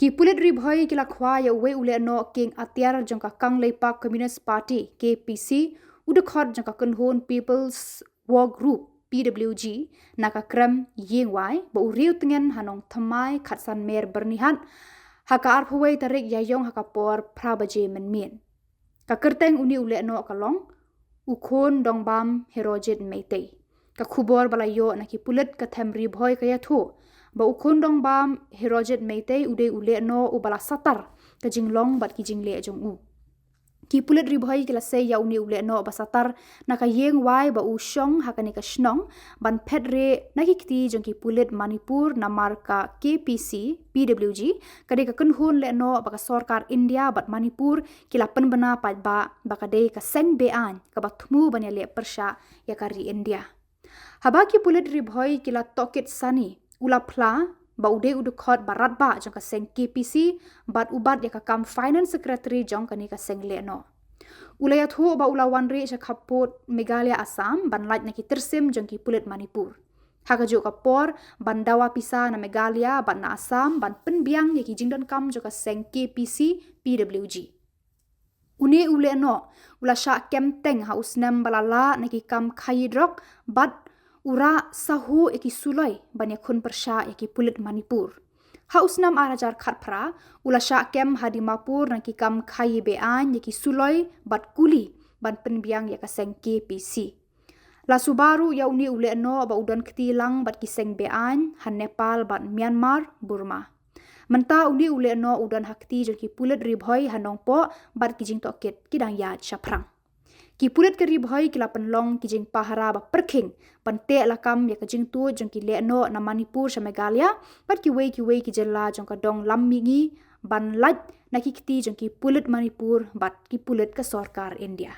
Ki Pulit ri Bhoi kila khwa ya we ule no king atiar jongka Kang Leipak Communist Party KPC udekhot jongka Kunhun People's War Group PWG naka krem yingwai ba uriu tengen hanong thamai khatsan mer bernihan haka arphwei tarik yayong haka por prabaje menmien ka kerteng uni ule no kalong ukhon dongbam herojet meitei ka khubor balayo na ki Pulit ka themri Bhoi ka yatho ba ukhon dongbam herojet meitei ude ule no ubala satar ka jinglong bat ki jingle jong u ki Pulit ri Bhoi kila se ya uni ule no ba satar na ka yeng wai ba u shong hakani ka shnong ban phedre na ki kti jong ki Pulit Manipur na marka KPC PWG kade ka kunhun le no ba ka sarkar India bat Manipur kila penbena pat ba ka de ka seng bean ka ba thmu banya le persha ya kari India haba ki Pulit ri Bhoi kila tokit sani ula phla ba ude udukhot barat ba jong ka seng KPC bat ubat ya ka kam finance secretary jong kani ka seng Lehnoh ulaya thu ba ula wanre ja khapot Meghalaya Assam ban lait na ki tersim jong ki Pulit Manipur haka jo ka por ban dawa pisa na Meghalaya ban na Assam ban penbiang ya ki jingdon kam jo ka seng KPC PWG uni ule no ula sha kem teng haus nem balala na ki kam khayidrok bat ura sahu eki sulai banya khun persha eki Pulit Manipur haus nam arajar khatpra ula sha kem hadimapur na ki kam khayi bean eki sulai bat kuli ban penbiang ya ka seng KPC la subaru ya uni ule no ba udon ktilang bat ki seng bean han Nepal bat Myanmar Burma menta uni ule no udon hakti jo ki Pulit ri Bhoi hanong po bat ki jing toket kidang yad shaprang ki Pulit ke ri Bhoi kila penlong ki jing pahara ba perking pante lakam ya ka jing tu jong ki Lehnoh na Manipur sa Meghalaya bat ki wei ki jella jong ka dong lammingi ban lat na ki kti jong ki Pulit Manipur bat ki Pulit ka sarkar India